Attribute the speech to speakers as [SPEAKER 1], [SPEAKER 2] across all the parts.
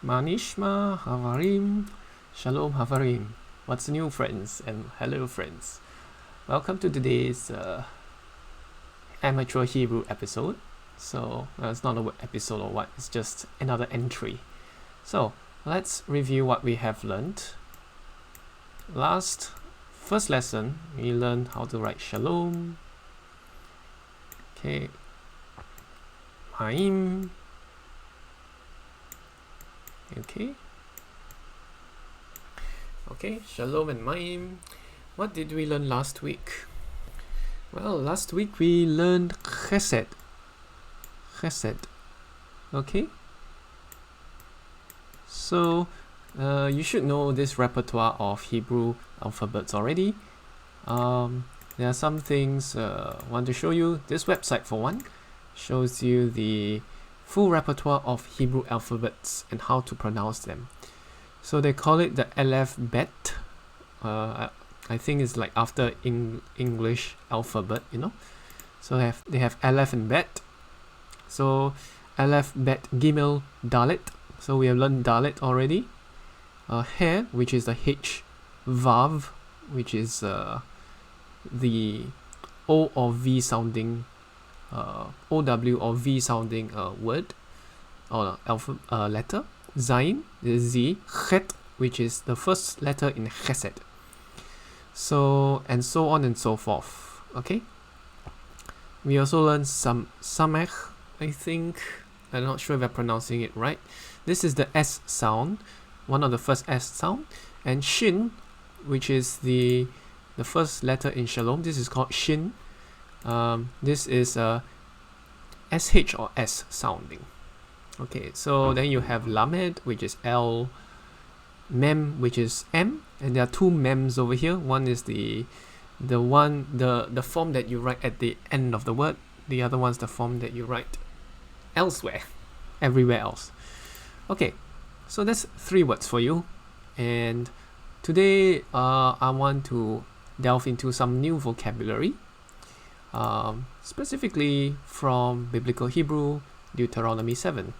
[SPEAKER 1] Manishma Havarim, Shalom Havarim. What's new, friends? And hello, friends. Welcome to today's amateur Hebrew episode. So, it's not an episode or what, it's just another entry. So, let's review what we have learned. First lesson, we learned how to write Shalom. Okay. Ma'im. Okay, Shalom and Ma'im. What did we learn last week? Well, last week we learned Chesed. Okay? So, you should know this repertoire of Hebrew alphabets already. There are some things I want to show you. This website, for one, shows you the full repertoire of Hebrew alphabets and how to pronounce them. So they call it the Aleph Bet. I think it's like after English alphabet, you know. So they have Aleph and Bet. So Aleph, Bet, Gimel, Dalet. So we have learned Dalet already. He, which is the H, Vav, which is the O or V sounding OW or V sounding word or letter. Zayin is Z, Chet, which is the first letter in Chesed. So, and so on and so forth. Okay. We also learned Samech, I think. I'm not sure if I'm pronouncing it right. This is the S sound, one of the first S sound. And Shin, which is the first letter in Shalom. This is called Shin. This is SH or S sounding. Okay, so then you have Lamed, which is L, Mem, which is M, and there are two Mems over here. One is the form that you write at the end of the word. The other one's the form that you write elsewhere, everywhere else. Okay, so that's 3 words for you. And today I want to delve into some new vocabulary. Specifically from Biblical Hebrew, Deuteronomy 7.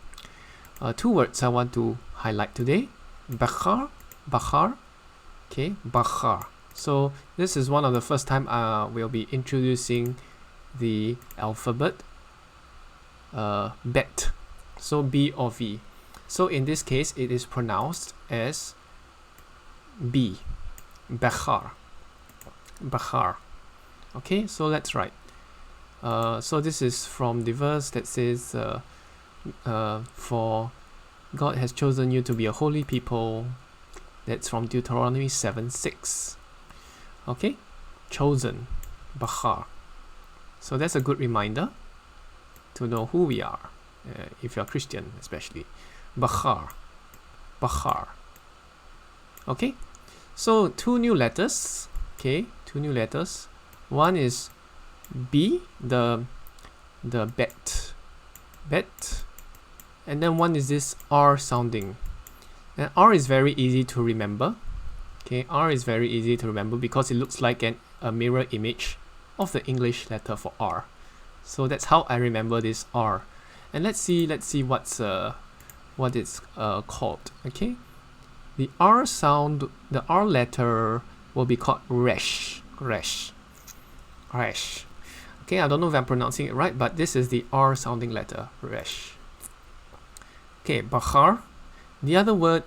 [SPEAKER 1] 2 words I want to highlight today. Bahar. Okay, bahar. So this is one of the first time we'll be introducing the alphabet Bet. So B or V. So in this case, it is pronounced as B. Bahar. Okay, so let's write. So this is from the verse that says, for God has chosen you to be a holy people. That's from Deuteronomy 7:6. Okay, chosen, bahar. So that's a good reminder to know who we are, if you're Christian especially. Bahar. Okay, so 2 new letters. Okay, 2 new letters. One is B, the bet, and then one is this R sounding. And R is very easy to remember. Okay, R is very easy to remember because it looks like a mirror image of the English letter for R. So that's how I remember this R. And let's see what it's called. Okay, the R sound, the R letter will be called resh. Okay, I don't know if I'm pronouncing it right, but this is the R sounding letter, resh. Okay, bahar. The other word,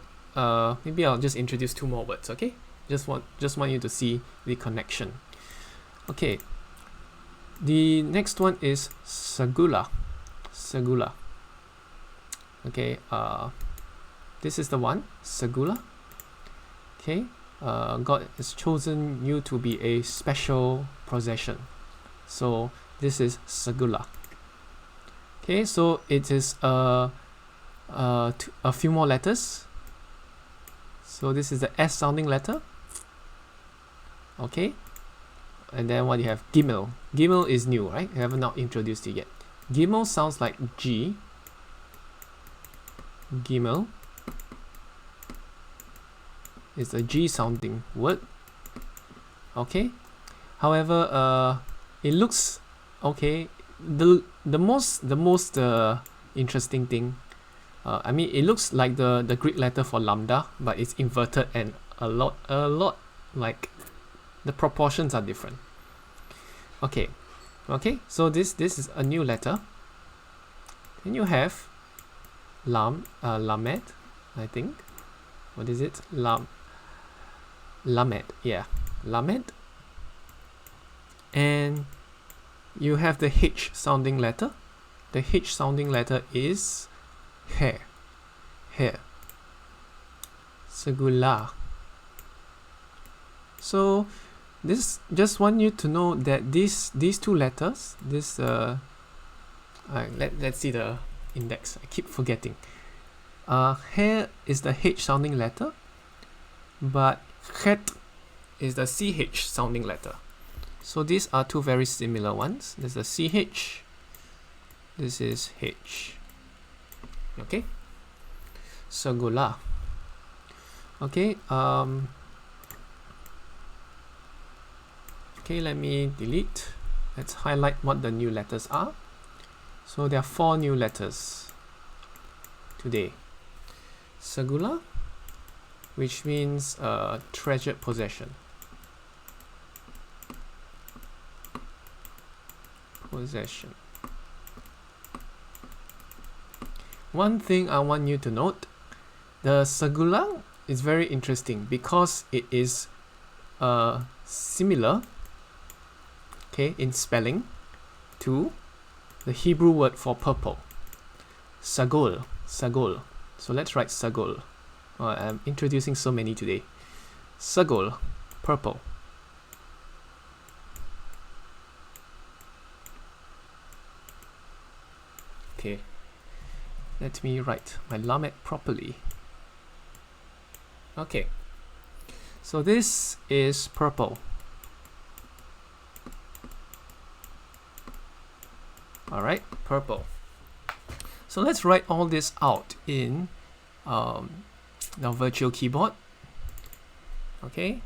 [SPEAKER 1] maybe I'll just introduce 2 more words, okay? Just want you to see the connection. Okay, the next one is segolah. Okay, this is the one, segolah. Okay, God has chosen you to be a special possession. So this is segolah. Okay, so it is a few more letters. So this is the S sounding letter. Okay, and then what you have, Gimel. Gimel is new, right? I have not introduced it yet. Gimel sounds like G. Gimel is a G sounding word. Okay, however, it looks okay. The most interesting thing I mean, it looks like the Greek letter for lambda, but it's inverted, and a lot like the proportions are different. Okay, so this is a new letter. Then you have lamed, I think. What is it? Lamed, yeah, lamed. And you have the H sounding letter. The H sounding letter is hair. Segolah. So this just want you to know that these two letters, this let's see the index. I keep forgetting. Hair is the H sounding letter, but het is the CH sounding letter. So these are two very similar ones. There's a CH. This is H. Okay. Segolah. Okay. Okay, let me delete. Let's highlight what the new letters are. So there are 4 new letters today. Segolah, which means treasured possession. One thing I want you to note, the segolah is very interesting because it is similar, okay, in spelling to the Hebrew word for purple, sagol. So let's write sagol. I'm introducing so many today. Sagol, purple. Okay, let me write my lamed properly. Okay, so this is purple. Alright, purple. So let's write all this out in the virtual keyboard. Okay,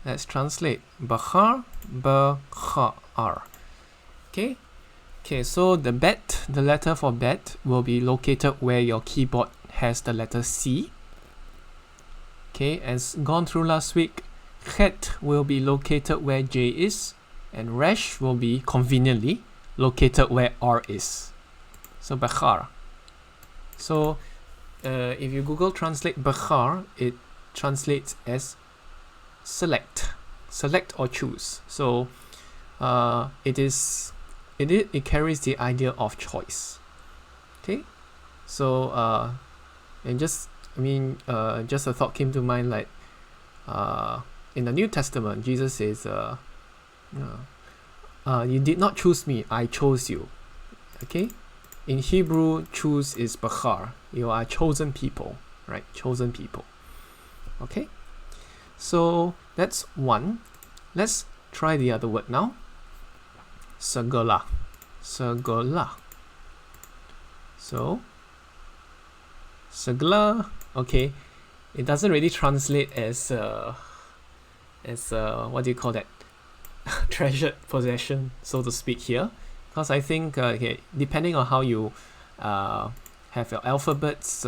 [SPEAKER 1] let's translate bahar, bahar. Okay, so the bet, the letter for bet, will be located where your keyboard has the letter C. Okay, as gone through last week, het will be located where J is, and resh will be conveniently located where R is. So bahar. So if you Google translate bahar, it translates as select or choose. So it carries the idea of choice. Okay, so and just a thought came to mind, like in the New Testament, Jesus says, you did not choose me, I chose you. Okay, in Hebrew, choose is bahar. You are chosen people, right? Chosen people. Okay, so that's one. Let's try the other word now. Segolah. So Segla, okay, it doesn't really translate as what do you call that, treasured possession, so to speak, here, because I think okay, depending on how you have your alphabets,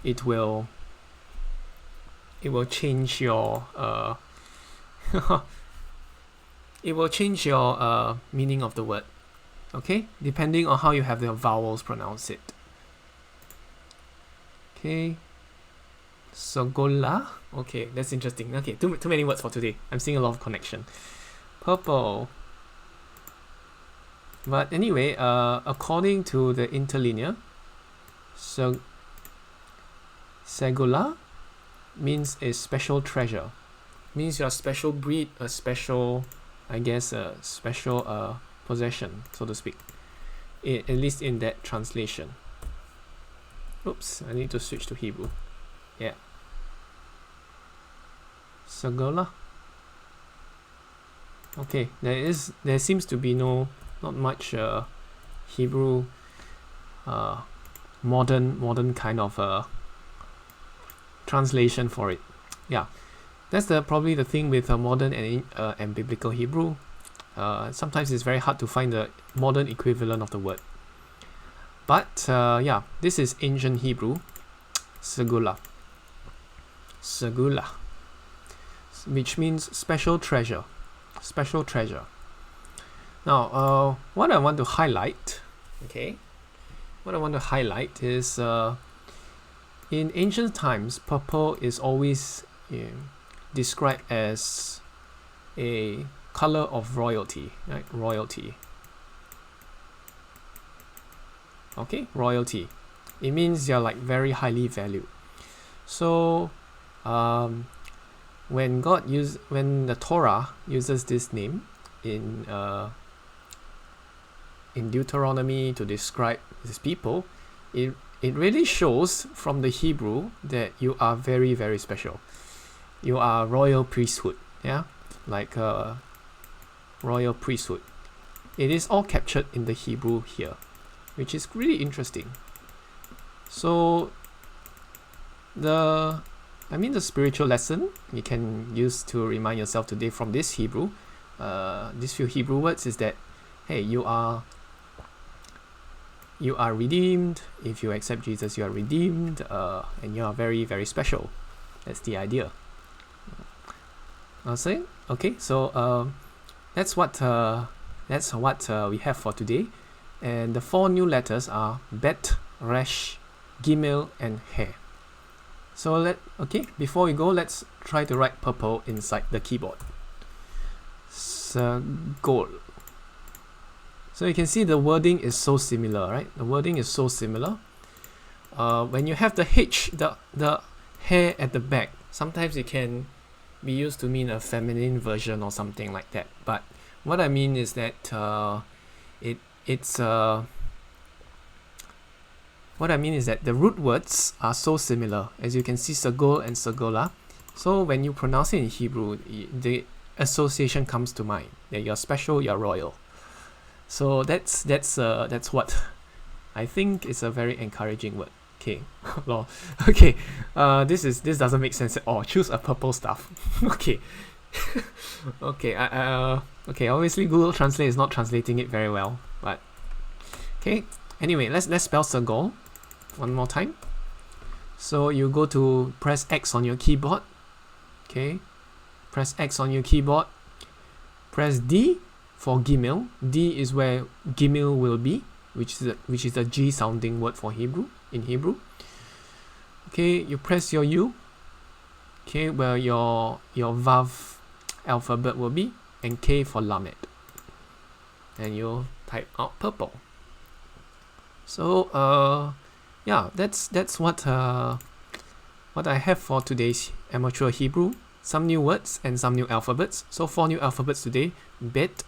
[SPEAKER 1] it will change your it will change your meaning of the word. Okay, depending on how you have your vowels pronounce it. Okay, segolah. Okay, that's interesting. Okay, too many words for today. I'm seeing a lot of connection. Purple. But anyway, according to the interlinear, segolah means a special treasure. Means you're a special breed, a special, I guess, a special possession, so to speak. At least in that translation. Oops, I need to switch to Hebrew. Yeah. Segolah. Okay, there seems to be not much Hebrew modern kind of translation for it. Yeah, that's probably the thing with modern and biblical Hebrew. Sometimes it's very hard to find the modern equivalent of the word. But yeah, this is ancient Hebrew, segolah, segolah, which means special treasure, special treasure. Now, what I want to highlight, okay, what I want to highlight is in ancient times, purple is always described as a color of royalty, right? Royalty. Okay, royalty. It means you're like very highly valued. So, when the Torah uses this name in Deuteronomy to describe these people, it really shows from the Hebrew that you are very, very special. You are royal priesthood, yeah, like royal priesthood. It is all captured in the Hebrew here, which is really interesting. So the spiritual lesson you can use to remind yourself today from this Hebrew, these few Hebrew words is that, hey, you are redeemed. If you accept Jesus, you are redeemed, and you are very, very special. That's the idea. Okay, so that's what we have for today, and the 4 new letters are Bet, Resh, Gimel, and He. So before we go, let's try to write purple inside the keyboard. Sagol. So you can see the wording is so similar, right? The wording is so similar. When you have the H, the hair at the back, sometimes it can be used to mean a feminine version or something like that. But what I mean is that the root words are so similar. As you can see, Segol and Segolah. So when you pronounce it in Hebrew, the association comes to mind that you're special, you're royal. So that's what I think is a very encouraging word. Okay, okay. This doesn't make sense at all. Choose a purple stuff. Okay, okay. Okay. Obviously, Google Translate is not translating it very well, but okay. Anyway, let's spell Segol one more time. So you go to press X on your keyboard. Okay, press X on your keyboard. Press D for Gimel. D is where Gimel will be, which is a G sounding word for Hebrew in Hebrew. Okay, you press your U. Okay, where your Vav alphabet will be, and K for Lamed. And you type out purple. So yeah, that's what I have for today's amateur Hebrew. Some new words and some new alphabets. So 4 new alphabets today: Bet,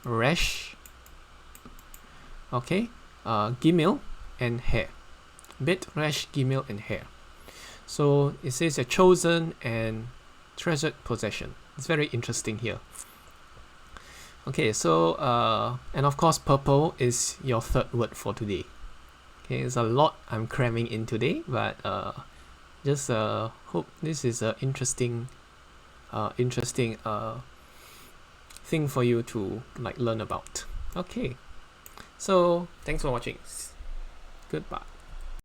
[SPEAKER 1] Resh, okay, Gimel, and He. Bet, Resh, Gimel, and He. So it says a chosen and treasured possession. It's very interesting here. Okay, so and of course purple is your 3rd word for today. Okay, it's a lot I'm cramming in today, but just hope this is a interesting thing for you to learn about. Okay, so thanks for watching. Goodbye.